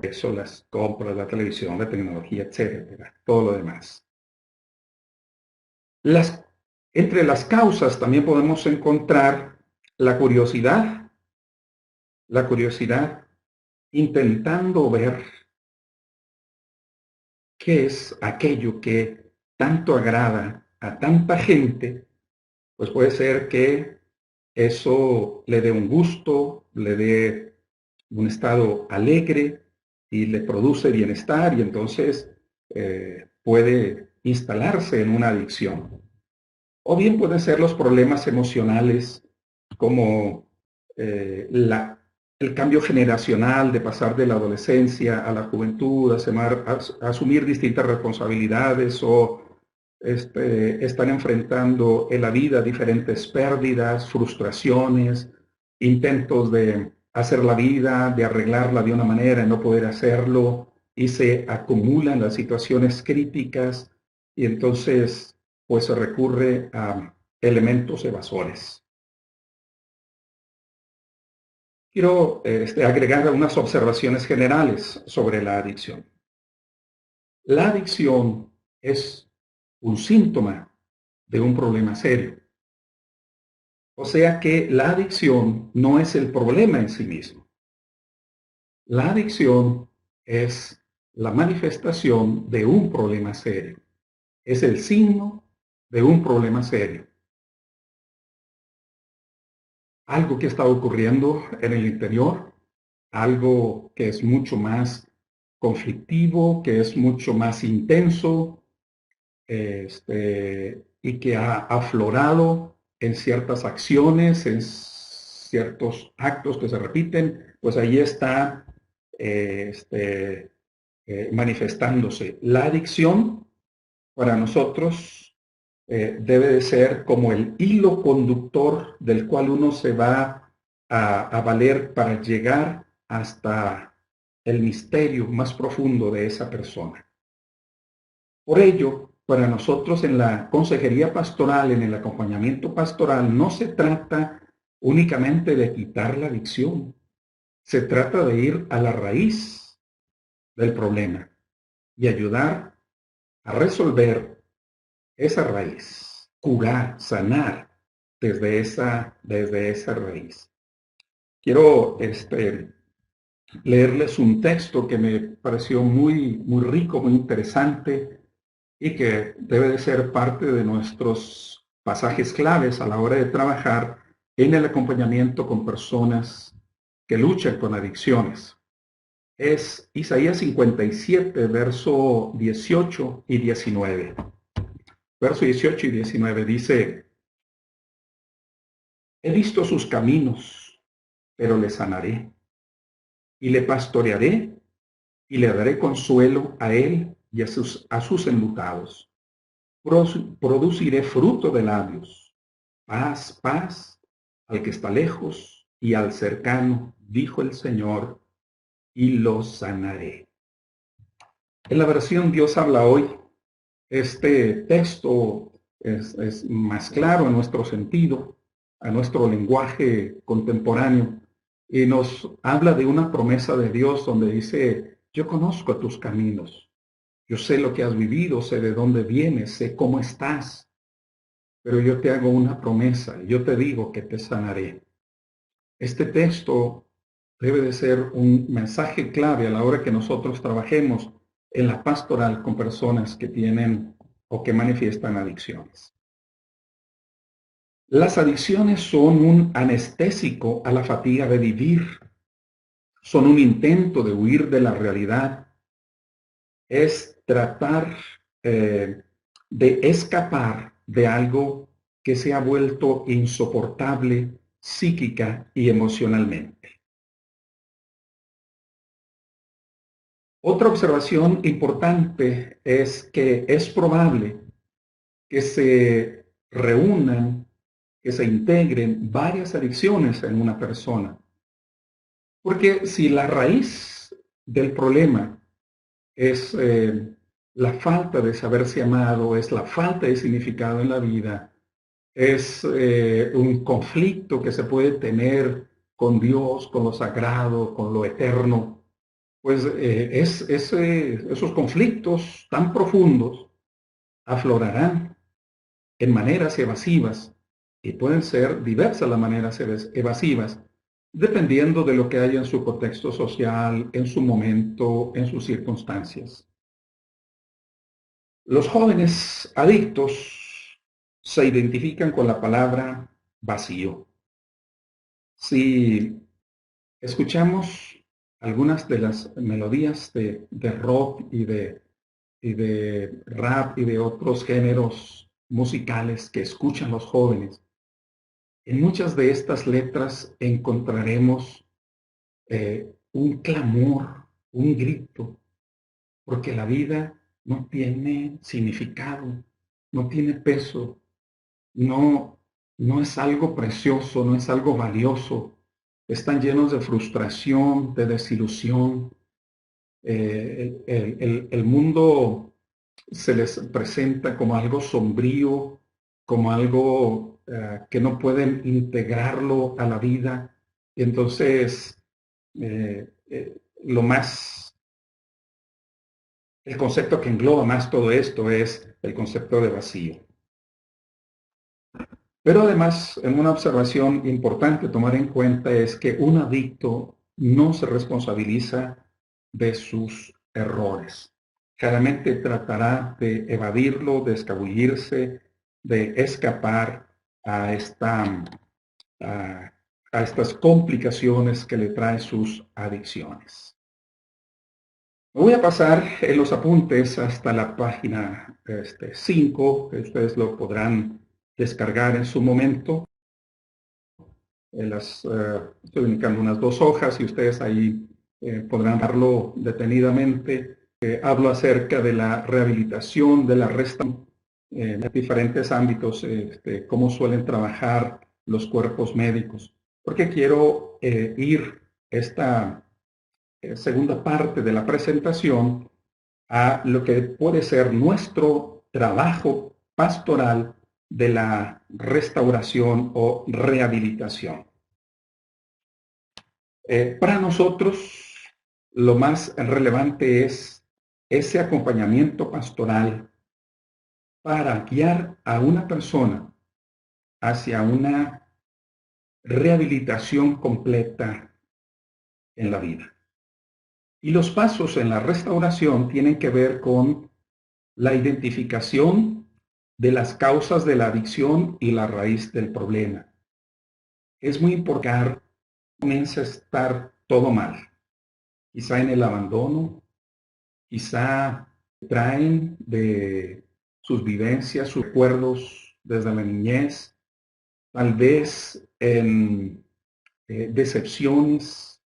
eso, las compras, la televisión, la tecnología, etcétera, todo lo demás. Entre las causas también podemos encontrar la curiosidad intentando ver qué es aquello que tanto agrada a tanta gente, pues puede ser que eso le dé un gusto, le dé un estado alegre y le produce bienestar y entonces puede instalarse en una adicción. O bien pueden ser los problemas emocionales como el cambio generacional de pasar de la adolescencia a la juventud, a asumir distintas responsabilidades o están enfrentando en la vida diferentes pérdidas, frustraciones, intentos de hacer la vida, de arreglarla de una manera y no poder hacerlo, y se acumulan las situaciones críticas y entonces pues se recurre a elementos evasores. Quiero agregar unas observaciones generales sobre la adicción. La adicción es un síntoma de un problema serio. O sea que la adicción no es el problema en sí mismo. La adicción es la manifestación de un problema serio. Es el signo de un problema serio. Algo que está ocurriendo en el interior, algo que es mucho más conflictivo, que es mucho más intenso, y que ha aflorado en ciertas acciones, en ciertos actos que se repiten, pues ahí está manifestándose. La adicción para nosotros debe de ser como el hilo conductor del cual uno se va a valer para llegar hasta el misterio más profundo de esa persona. Por ello, para nosotros en la consejería pastoral, en el acompañamiento pastoral, no se trata únicamente de quitar la adicción, se trata de ir a la raíz del problema y ayudar a resolver esa raíz, curar, sanar desde esa raíz. Quiero leerles un texto que me pareció muy rico, muy interesante y que debe de ser parte de nuestros pasajes claves a la hora de trabajar en el acompañamiento con personas que luchan con adicciones. Es Isaías 57, verso 18 y 19. Verso 18 y 19 dice: he visto sus caminos, pero le sanaré, y le pastorearé, y le daré consuelo a él y a sus enlutados. Produciré fruto de labios, paz, paz al que está lejos y al cercano, dijo el Señor, y lo sanaré. En la versión Dios habla hoy, este texto es más claro en nuestro sentido, a nuestro lenguaje contemporáneo, y nos habla de una promesa de Dios donde dice: yo conozco tus caminos, yo sé lo que has vivido, sé de dónde vienes, sé cómo estás, pero yo te hago una promesa, yo te digo que te sanaré. Este texto debe de ser un mensaje clave a la hora que nosotros trabajemos en la pastoral con personas que tienen o que manifiestan adicciones. Las adicciones son un anestésico a la fatiga de vivir, son un intento de huir de la realidad, es tratar de escapar de algo que se ha vuelto insoportable psíquica y emocionalmente. Otra observación importante es que es probable que se reúnan, que se integren varias adicciones en una persona. Porque si la raíz del problema es la falta de saberse amado, es la falta de significado en la vida, es un conflicto que se puede tener con Dios, con lo sagrado, con lo eterno, pues esos conflictos tan profundos aflorarán en maneras evasivas, y pueden ser diversas las maneras evasivas, dependiendo de lo que haya en su contexto social, en su momento, en sus circunstancias. Los jóvenes adictos se identifican con la palabra vacío. Si escuchamos algunas de las melodías de rock y de rap y de otros géneros musicales que escuchan los jóvenes, en muchas de estas letras encontraremos un clamor, un grito, porque la vida no tiene significado, no tiene peso, no, no es algo precioso, no es algo valioso. Están llenos de frustración, de desilusión. El mundo se les presenta como algo sombrío, como algo que no pueden integrarlo a la vida. Y entonces, lo más, el concepto que engloba más todo esto es el concepto de vacío. Pero además, en una observación importante a tomar en cuenta es que un adicto no se responsabiliza de sus errores. Claramente tratará de evadirlo, de escabullirse, de escapar a, a, a estas complicaciones que le traen sus adicciones. Me voy a pasar en los apuntes hasta la página 5, que ustedes lo podrán descargar en su momento. Estoy indicando unas 2 hojas y ustedes ahí podrán verlo detenidamente. Hablo acerca de la rehabilitación, de la restauración, en diferentes ámbitos, cómo suelen trabajar los cuerpos médicos. Porque quiero ir esta segunda parte de la presentación a lo que puede ser nuestro trabajo pastoral de la restauración o rehabilitación. Para nosotros, lo más relevante es ese acompañamiento pastoral para guiar a una persona hacia una rehabilitación completa en la vida. Y los pasos en la restauración tienen que ver con la identificación de las causas de la adicción y la raíz del problema. Es muy importante que comience a estar todo mal, quizá en el abandono, quizá traen de sus vivencias, sus recuerdos desde la niñez, tal vez en decepciones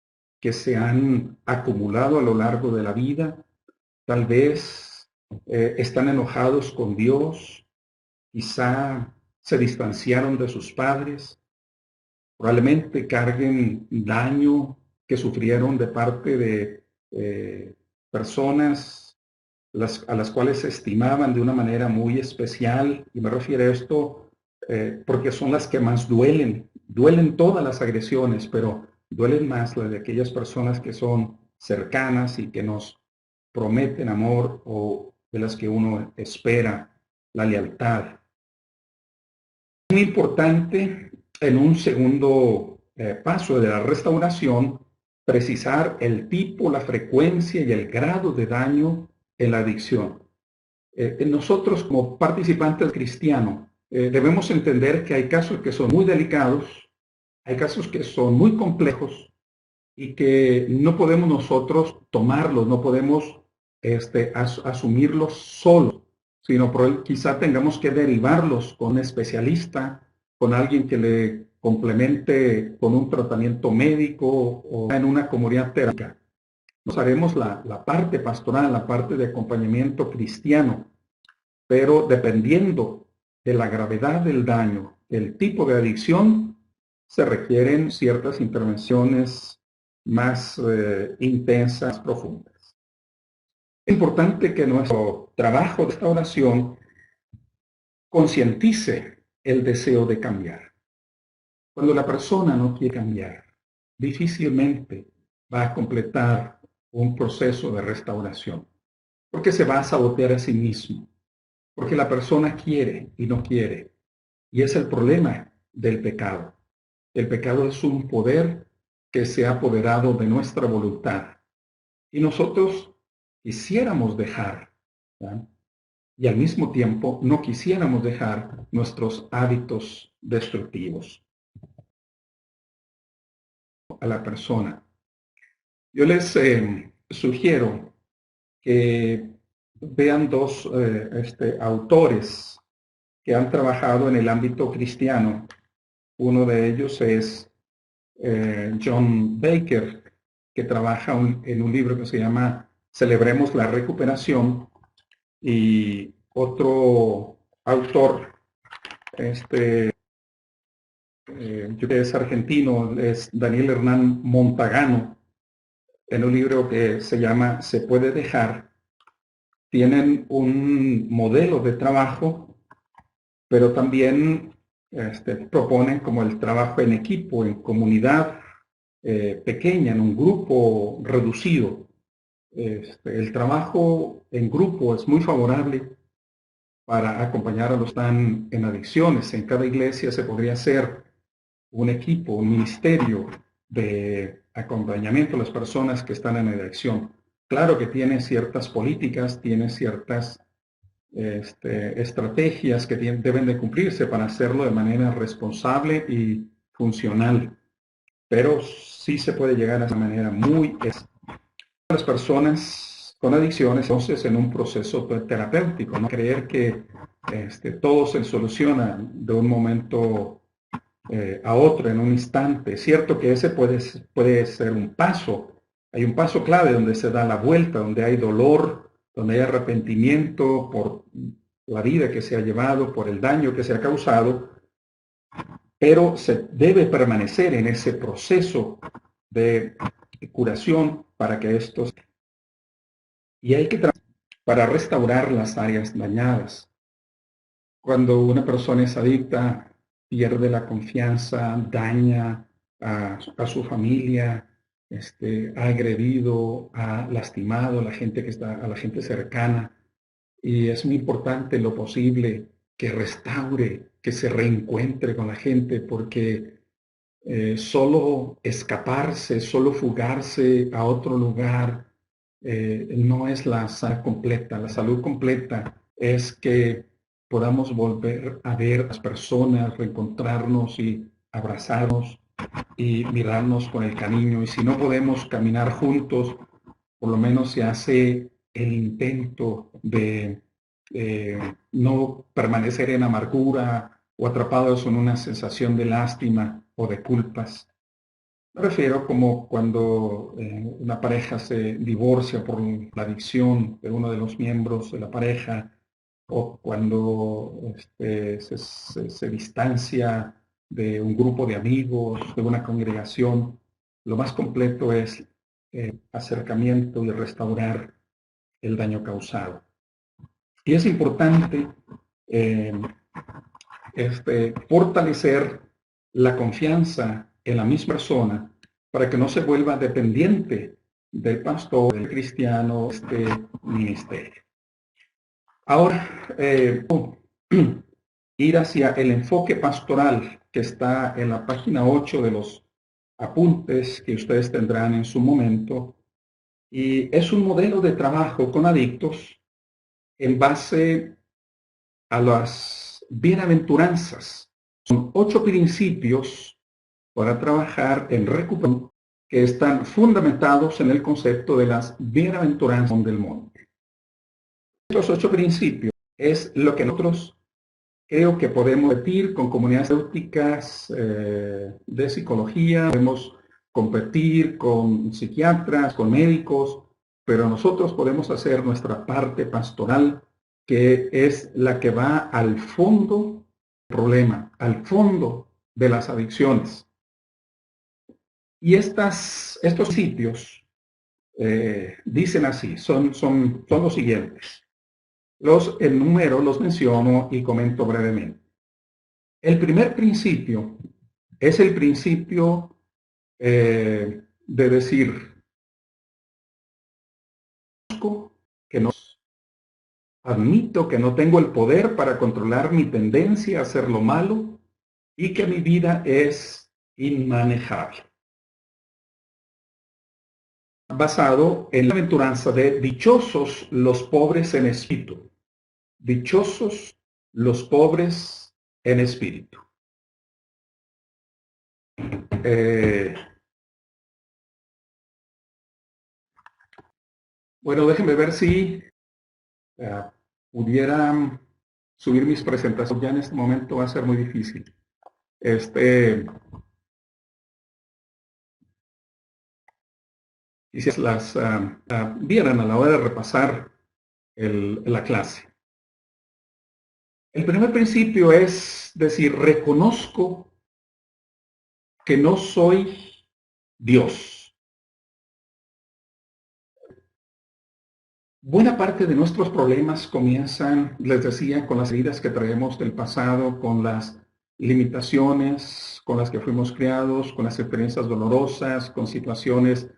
que se han acumulado a lo largo de la vida, tal vez están enojados con Dios, quizá se distanciaron de sus padres, probablemente carguen daño que sufrieron de parte de personas a las cuales se estimaban de una manera muy especial, y me refiero a esto porque son las que más duelen. Duelen todas las agresiones, pero duelen más las de aquellas personas que son cercanas y que nos prometen amor, o de las que uno espera la lealtad. Muy importante en un segundo paso de la restauración, precisar el tipo, la frecuencia y el grado de daño en la adicción. Nosotros, como participantes cristianos, debemos entender que hay casos que son muy delicados, hay casos que son muy complejos y que no podemos nosotros tomarlos, no podemos asumirlos solos, sino quizá tengamos que derivarlos con un especialista, con alguien que le complemente con un tratamiento médico o en una comunidad terápica. Nos haremos la parte pastoral, la parte de acompañamiento cristiano, pero dependiendo de la gravedad del daño, el tipo de adicción, se requieren ciertas intervenciones más intensas, profundas. Es importante que nuestro trabajo de restauración concientice el deseo de cambiar. Cuando la persona no quiere cambiar, difícilmente va a completar un proceso de restauración, porque se va a sabotear a sí mismo, porque la persona quiere y no quiere. Y es el problema del pecado. El pecado es un poder que se ha apoderado de nuestra voluntad. Y nosotros quisiéramos dejar, ¿verdad? Y al mismo tiempo no quisiéramos dejar nuestros hábitos destructivos a la persona. Yo les sugiero que vean dos autores que han trabajado en el ámbito cristiano. Uno de ellos es John Baker, que trabaja en un libro que se llama Celebremos la Recuperación, y otro autor, yo que es argentino, es Daniel Hernán Montagano, en un libro que se llama Se puede dejar. Tienen un modelo de trabajo, pero también proponen como el trabajo en equipo, en comunidad pequeña, en un grupo reducido. El trabajo en grupo es muy favorable para acompañar a los que están en adicciones. En cada iglesia se podría hacer un equipo, un ministerio de acompañamiento a las personas que están en adicción. Claro que tiene ciertas políticas, tiene ciertas estrategias que deben de cumplirse para hacerlo de manera responsable y funcional, pero sí se puede llegar a esa manera muy... Las personas con adicciones, entonces, en un proceso terapéutico, no creer que todo se soluciona de un momento a otro, en un instante. Es cierto que ese puede ser un paso. Hay un paso clave donde se da la vuelta, donde hay dolor, donde hay arrepentimiento por la vida que se ha llevado, por el daño que se ha causado, pero se debe permanecer en ese proceso de curación para que estos... Y hay que trabajar para restaurar las áreas dañadas. Cuando una persona es adicta, pierde la confianza, daña a su familia, ha agredido, ha lastimado a la gente a la gente cercana. Y es muy importante lo posible que restaure, que se reencuentre con la gente, porque solo escaparse, solo fugarse a otro lugar, no es la salud completa. La salud completa es que podamos volver a ver a las personas, reencontrarnos y abrazarnos y mirarnos con el cariño. Y si no podemos caminar juntos, por lo menos se hace el intento de no permanecer en amargura o atrapados en una sensación de lástima o de culpas. Me refiero como cuando una pareja se divorcia por la adicción de uno de los miembros de la pareja, o cuando se distancia de un grupo de amigos, de una congregación. Lo más completo es acercamiento y restaurar el daño causado. Y es importante eh, fortalecer la confianza en la misma persona para que no se vuelva dependiente del pastor, del cristiano, ministerio. Ahora, ir hacia el enfoque pastoral que está en la página 8 de los apuntes que ustedes tendrán en su momento, y es un modelo de trabajo con adictos en base a las bienaventuranzas. Son 8 principios para trabajar en recuperación que están fundamentados en el concepto de las bienaventuranzas del monte. Estos 8 principios es lo que nosotros creo que podemos competir con comunidades terapéuticas de psicología, podemos competir con psiquiatras, con médicos, pero nosotros podemos hacer nuestra parte pastoral, que es la que va al fondo del problema, al fondo de las adicciones. Y estos sitios dicen así, son los siguientes. Los enumero, los menciono y comento brevemente. El primer principio es el principio de decir, reconozco que no, admito que no tengo el poder para controlar mi tendencia a hacer lo malo y que mi vida es inmanejable. Basado en la aventuranza de dichosos los pobres en espíritu. Dichosos los pobres en espíritu. Bueno, déjenme ver si pudiera subir mis presentaciones. Ya en este momento va a ser muy difícil. Y si las vieran a la hora de repasar la clase. El primer principio es decir, reconozco que no soy Dios. Buena parte de nuestros problemas comienzan, les decía, con las heridas que traemos del pasado, con las limitaciones con las que fuimos criados, con las experiencias dolorosas, con situaciones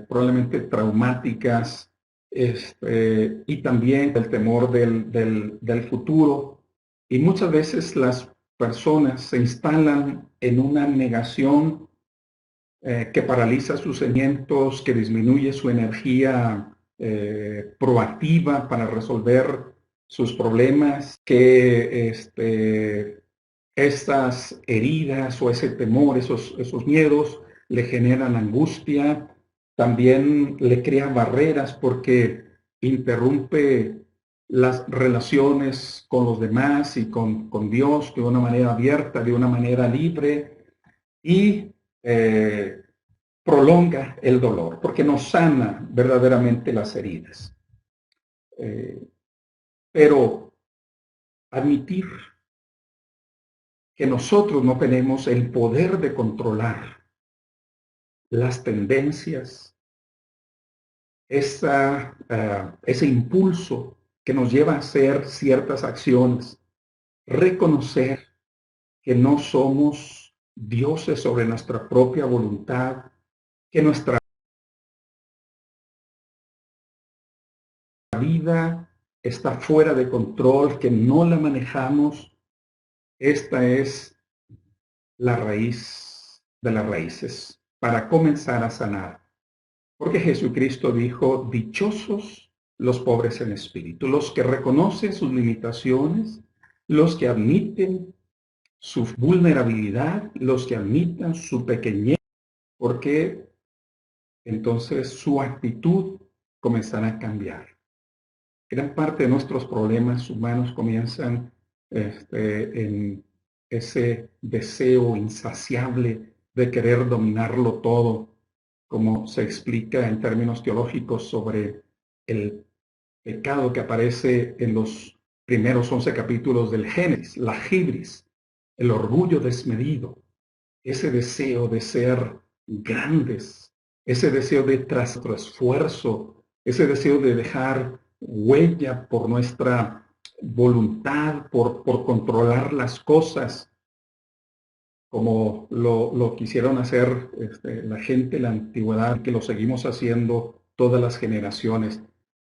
probablemente traumáticas, y también el temor del futuro. Y muchas veces las personas se instalan en una negación que paraliza sus sentimientos, que disminuye su energía proactiva para resolver sus problemas, que estas heridas o ese temor, esos miedos le generan angustia, también le crea barreras porque interrumpe las relaciones con los demás y con Dios de una manera abierta, de una manera libre y prolonga el dolor porque no sana verdaderamente las heridas. Pero admitir que nosotros no tenemos el poder de controlar las tendencias, ese impulso que nos lleva a hacer ciertas acciones, reconocer que no somos dioses sobre nuestra propia voluntad, que nuestra vida está fuera de control, que no la manejamos. Esta es la raíz de las raíces para comenzar a sanar. Porque Jesucristo dijo, dichosos los pobres en espíritu, los que reconocen sus limitaciones, los que admiten su vulnerabilidad, los que admiten su pequeñez, porque entonces su actitud comenzará a cambiar. Gran parte de nuestros problemas humanos comienzan en ese deseo insaciable de querer dominarlo todo, como se explica en términos teológicos sobre el pecado que aparece en los primeros 11 capítulos del Génesis, la hibris, el orgullo desmedido, ese deseo de ser grandes, ese deseo de tras nuestro esfuerzo, ese deseo de dejar huella por nuestra voluntad, por controlar las cosas, como lo quisieron hacer la gente en la antigüedad, que lo seguimos haciendo todas las generaciones.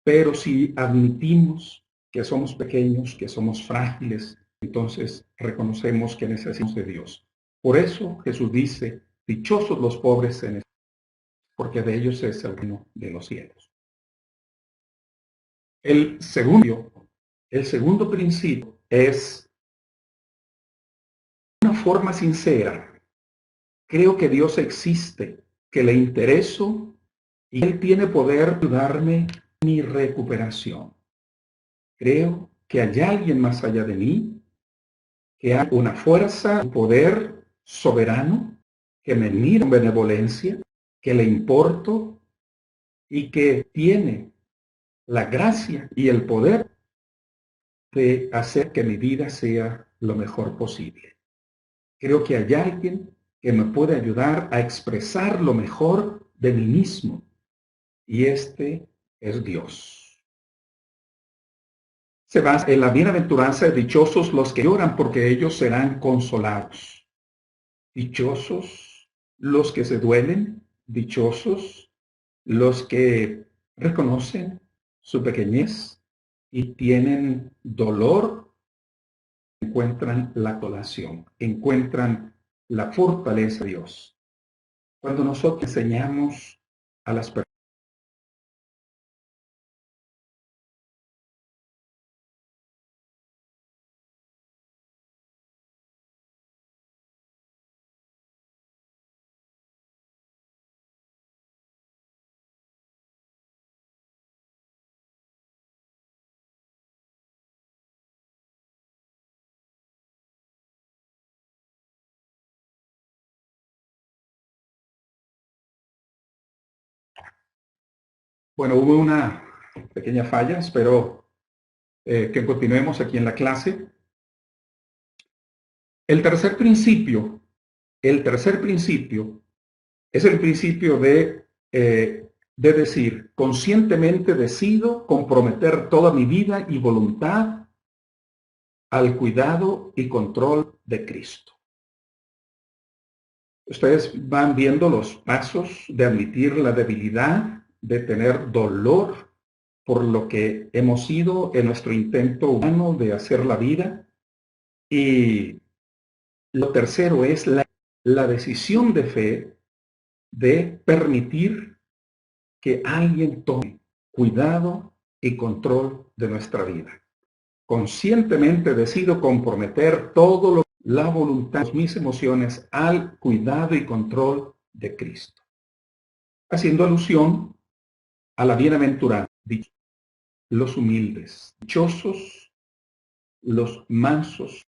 Pero si admitimos que somos pequeños, que somos frágiles, entonces reconocemos que necesitamos de Dios. Por eso Jesús dice, dichosos los pobres en espíritu, porque de ellos es el reino de los cielos. El segundo principio es una forma sincera. Creo que Dios existe, que le intereso y Él tiene poder de ayudarme en mi recuperación. Creo que hay alguien más allá de mí, que hay una fuerza, un poder soberano, que me mira con benevolencia, que le importo y que tiene la gracia y el poder de hacer que mi vida sea lo mejor posible. Creo que hay alguien que me puede ayudar a expresar lo mejor de mí mismo. Y este es Dios. Se basa en la bienaventuranza de dichosos los que lloran porque ellos serán consolados. Dichosos los que se duelen, dichosos los que reconocen su pequeñez y tienen dolor, encuentran la colación, encuentran la fortaleza de Dios. Cuando nosotros enseñamos a las personas, bueno, hubo una pequeña falla, espero que continuemos aquí en la clase. El tercer principio, el tercer principio es el principio de decir, conscientemente decido comprometer toda mi vida y voluntad al cuidado y control de Cristo. Ustedes van viendo los pasos de admitir la debilidad, de tener dolor por lo que hemos sido en nuestro intento humano de hacer la vida. Y lo tercero es la decisión de fe de permitir que alguien tome cuidado y control de nuestra vida. Conscientemente decido comprometer la voluntad, mis emociones al cuidado y control de Cristo. Haciendo alusión a la bienaventuranza, los humildes, dichosos, los mansos,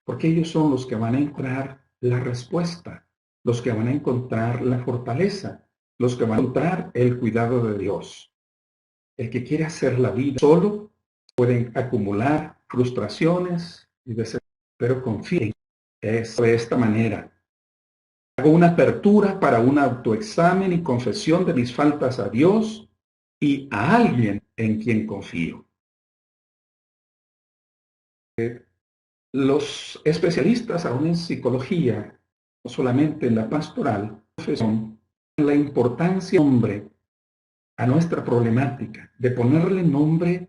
porque ellos son los que van a encontrar la respuesta, los que van a encontrar la fortaleza, los que van a encontrar el cuidado de Dios. El que quiere hacer la vida solo pueden acumular frustraciones y desesperanza, pero confíen. Es de esta manera. Hago una apertura para un autoexamen y confesión de mis faltas a Dios y a alguien en quien confío. Los especialistas, aún en psicología, no solamente en la pastoral, son la importancia de nombre a nuestra problemática, de ponerle nombre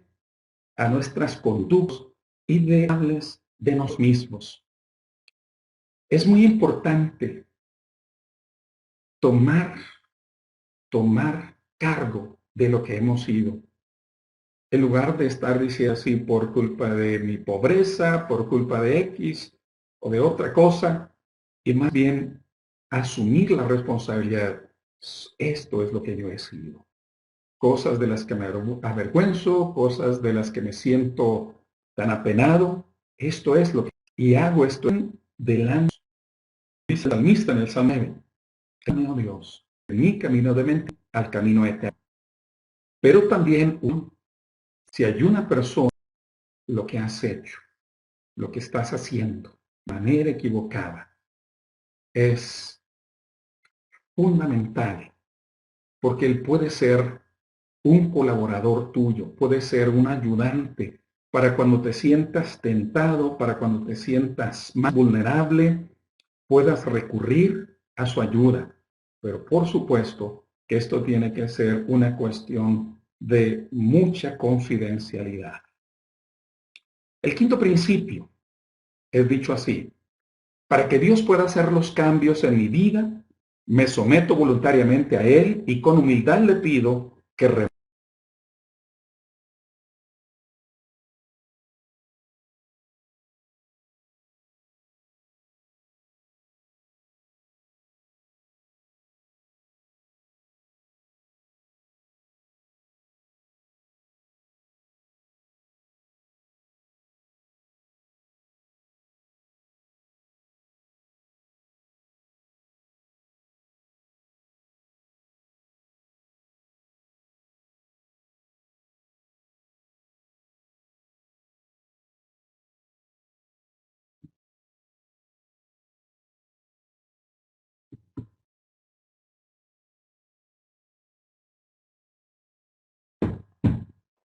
a nuestras conductas ideales de nosotros mismos. Es muy importante tomar cargo de lo que hemos sido. En lugar de estar diciendo así por culpa de mi pobreza, por culpa de X o de otra cosa, y más bien asumir la responsabilidad. Esto es lo que yo he sido. Cosas de las que me avergüenzo, cosas de las que me siento tan apenado. Esto es lo que... Y hago esto delante, dice el salmista en el Salmo 9. Camino Dios, en mi camino de mentira al camino eterno. Pero también, si hay una persona, lo que has hecho, lo que estás haciendo de manera equivocada, es fundamental, porque él puede ser un colaborador tuyo, puede ser un ayudante para cuando te sientas tentado, para cuando te sientas más vulnerable, puedas recurrir a su ayuda. Pero por supuesto que esto tiene que ser una cuestión de mucha confidencialidad. El quinto principio es dicho así: para que Dios pueda hacer los cambios en mi vida, me someto voluntariamente a Él y con humildad le pido que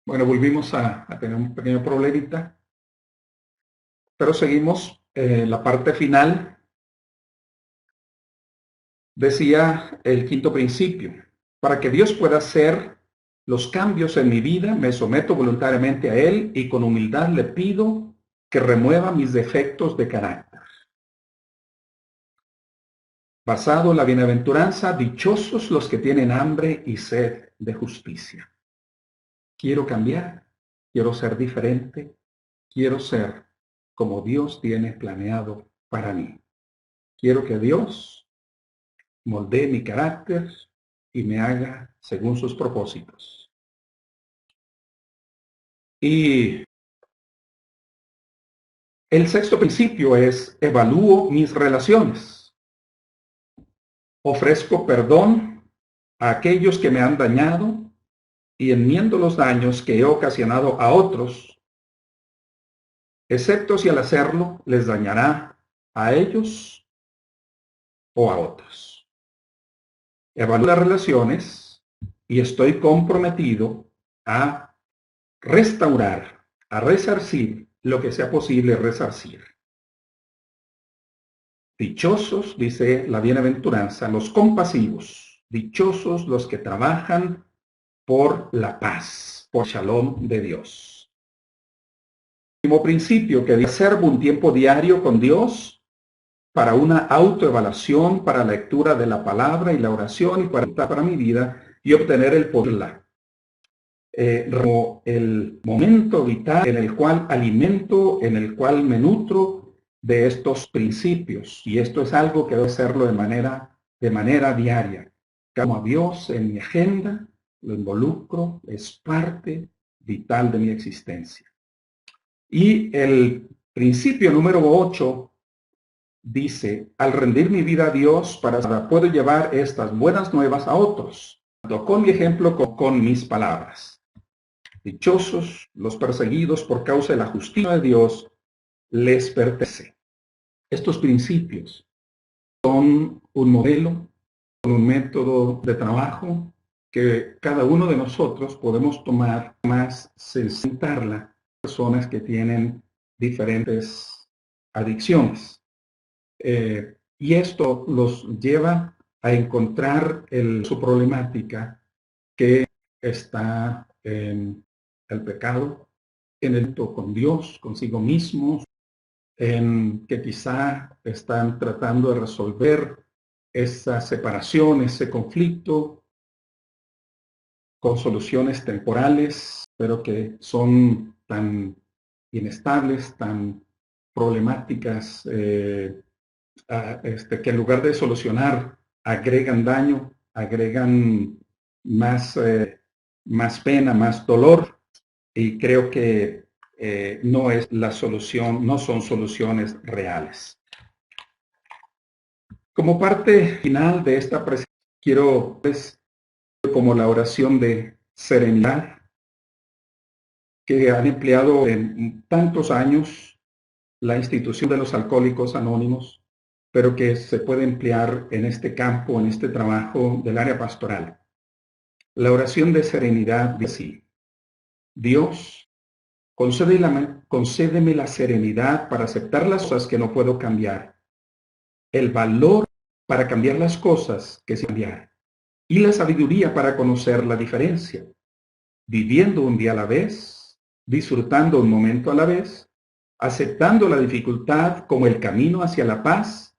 Bueno, volvimos a tener un pequeño problemita, pero seguimos. La parte final decía el quinto principio: para que Dios pueda hacer los cambios en mi vida, me someto voluntariamente a Él y con humildad le pido que remueva mis defectos de carácter. Basado en la bienaventuranza, dichosos los que tienen hambre y sed de justicia. Quiero cambiar, quiero ser diferente, quiero ser como Dios tiene planeado para mí. Quiero que Dios moldee mi carácter y me haga según sus propósitos. Y el sexto principio es: evalúo mis relaciones. Ofrezco perdón a aquellos que me han dañado y enmiendo los daños que he ocasionado a otros, excepto si al hacerlo les dañará a ellos o a otros. Evalúo las relaciones y estoy comprometido a restaurar, a resarcir lo que sea posible resarcir. Dichosos, dice la bienaventuranza, los compasivos, dichosos los que trabajan por la paz, por Shalom de Dios. Último principio, que reservo un tiempo diario con Dios para una autoevaluación, para la lectura de la palabra y la oración y para mi vida y obtener el poder. Como el momento vital en el cual alimento, en el cual me nutro de estos principios. Y esto es algo que debo hacerlo de manera diaria. Como a Dios en mi agenda, lo involucro, es parte vital de mi existencia. Y el principio número 8 dice: al rendir mi vida a Dios, puedo llevar estas buenas nuevas a otros, tanto con mi ejemplo como con mis palabras. Dichosos los perseguidos por causa de la justicia de Dios, les pertenece. Estos principios son un modelo, son un método de trabajo que cada uno de nosotros podemos tomar, más sentarla a personas que tienen diferentes adicciones. Y esto los lleva a encontrar su problemática, que está en el pecado, en el con Dios, consigo mismos, en que quizá están tratando de resolver esa separación, ese conflicto, con soluciones temporales, pero que son tan inestables, tan problemáticas, que en lugar de solucionar agregan daño, agregan más pena, más dolor, y creo que no es la solución, no son soluciones reales. Como parte final de esta presentación, quiero como la oración de serenidad que han empleado en tantos años la institución de los Alcohólicos Anónimos, pero que se puede emplear en este campo, en este trabajo del área pastoral. La oración de serenidad dice así: Dios, concédeme la serenidad para aceptar las cosas que no puedo cambiar, el valor para cambiar las cosas que sí cambiar, y la sabiduría para conocer la diferencia, viviendo un día a la vez, disfrutando un momento a la vez, aceptando la dificultad como el camino hacia la paz,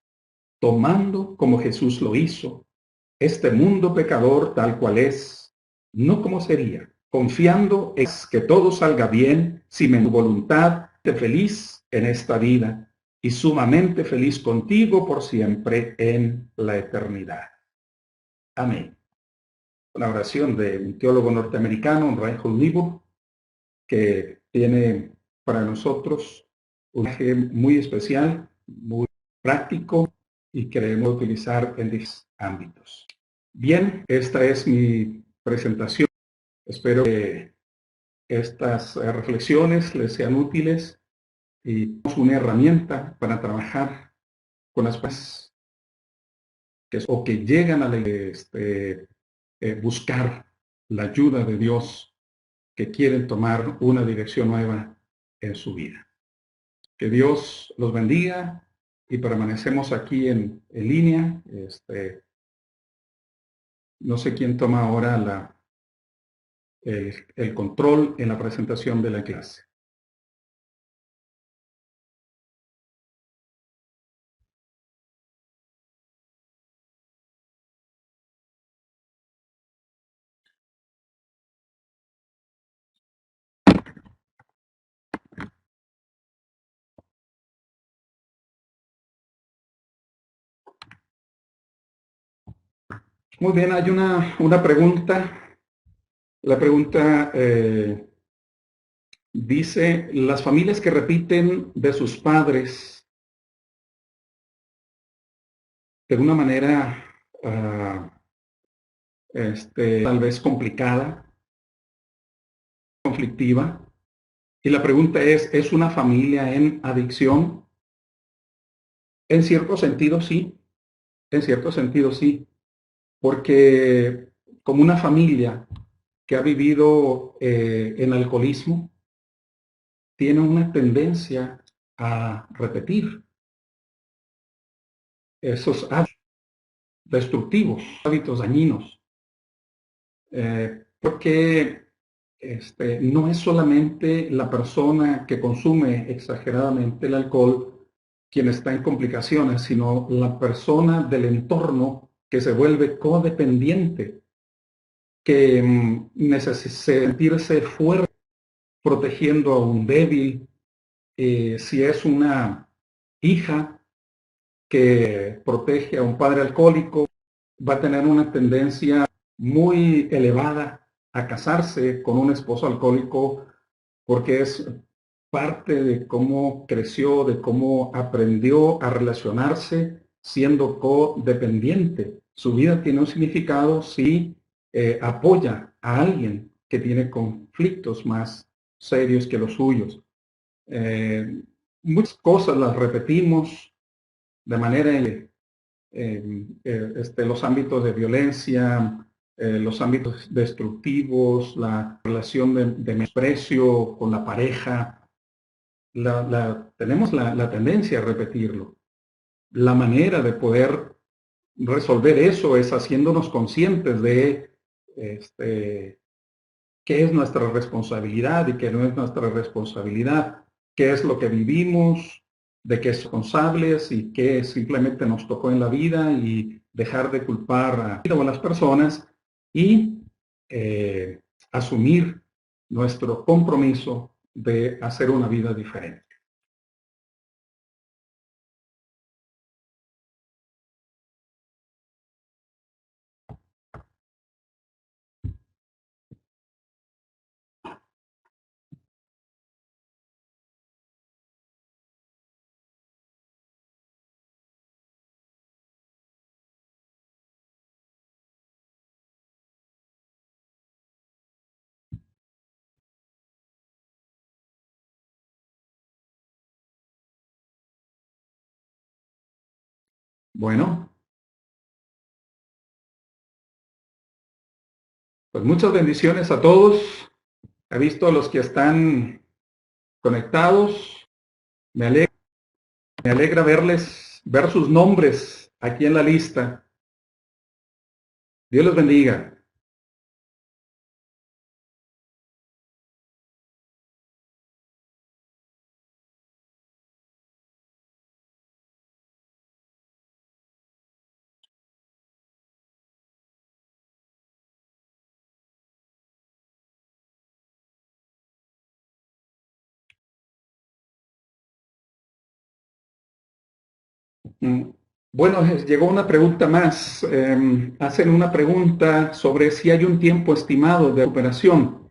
tomando como Jesús lo hizo, este mundo pecador tal cual es, no como sería, confiando en que todo salga bien, si mi voluntad te feliz en esta vida y sumamente feliz contigo por siempre en la eternidad. Amén. La oración de un teólogo norteamericano, Reinhold Niebuhr, que tiene para nosotros un mensaje muy especial, muy práctico y que debemos utilizar en distintos ámbitos. Bien, esta es mi presentación. Espero que estas reflexiones les sean útiles y una herramienta para trabajar con las personas que llegan a buscar la ayuda de Dios, que quieren tomar una dirección nueva en su vida. Que Dios los bendiga y permanecemos aquí en línea. No sé quién toma ahora el control en la presentación de la clase. Muy bien, hay una pregunta. La pregunta dice, las familias que repiten de sus padres de una manera tal vez complicada, conflictiva, y la pregunta ¿es una familia en adicción? En cierto sentido sí, en cierto sentido sí, porque como una familia que ha vivido en alcoholismo, tiene una tendencia a repetir esos hábitos destructivos, hábitos dañinos, porque no es solamente la persona que consume exageradamente el alcohol quien está en complicaciones, sino la persona del entorno que se vuelve codependiente, que necesita sentirse fuerte protegiendo a un débil. Si es una hija que protege a un padre alcohólico, va a tener una tendencia muy elevada a casarse con un esposo alcohólico porque es parte de cómo creció, de cómo aprendió a relacionarse siendo codependiente. Su vida tiene un significado si apoya a alguien que tiene conflictos más serios que los suyos. Muchas cosas las repetimos de manera los ámbitos de violencia, los ámbitos destructivos, la relación de menosprecio con la pareja, tenemos la tendencia a repetirlo. La manera de poder resolver eso es haciéndonos conscientes de qué es nuestra responsabilidad y qué no es nuestra responsabilidad, qué es lo que vivimos, de qué somos responsables y qué simplemente nos tocó en la vida, y dejar de culpar a las personas y asumir nuestro compromiso de hacer una vida diferente. Bueno, pues muchas bendiciones a todos. He visto a los que están conectados. Me alegra, me alegra ver sus nombres aquí en la lista. Dios los bendiga. Bueno, llegó una pregunta más. Hacen una pregunta sobre si hay un tiempo estimado de recuperación.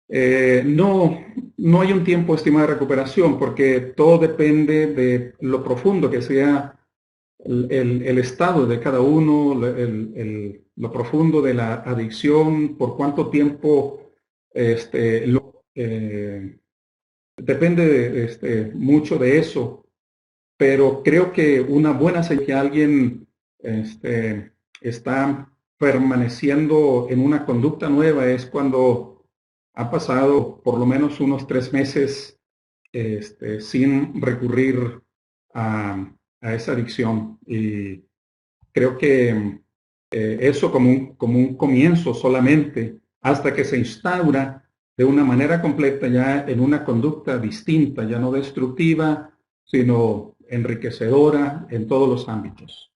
No, no hay un tiempo estimado de recuperación porque todo depende de lo profundo que sea el estado de cada uno, lo profundo de la adicción, por cuánto tiempo depende mucho de eso. Pero creo que una buena señal que alguien está permaneciendo en una conducta nueva es cuando ha pasado por lo menos unos 3 meses sin recurrir a esa adicción. Y creo que eso como un comienzo solamente hasta que se instaura de una manera completa ya en una conducta distinta, ya no destructiva, sino enriquecedora en todos los ámbitos.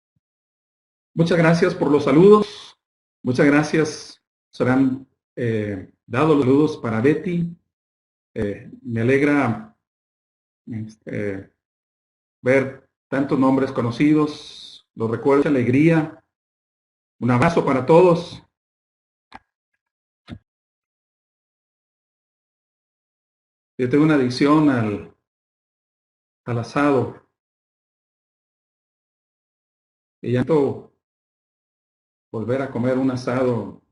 Muchas gracias por los saludos. Muchas gracias. Serán dados los saludos para Betty. Me alegra ver tantos nombres conocidos. Los recuerdo, alegría. Un abrazo para todos. Yo tengo una adicción al asado. Y ya volver a comer un asado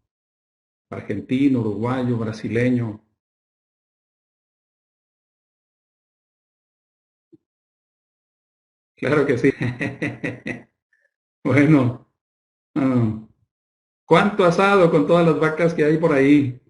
argentino, uruguayo, brasileño. Claro que sí. Bueno, ¿cuánto asado con todas las vacas que hay por ahí?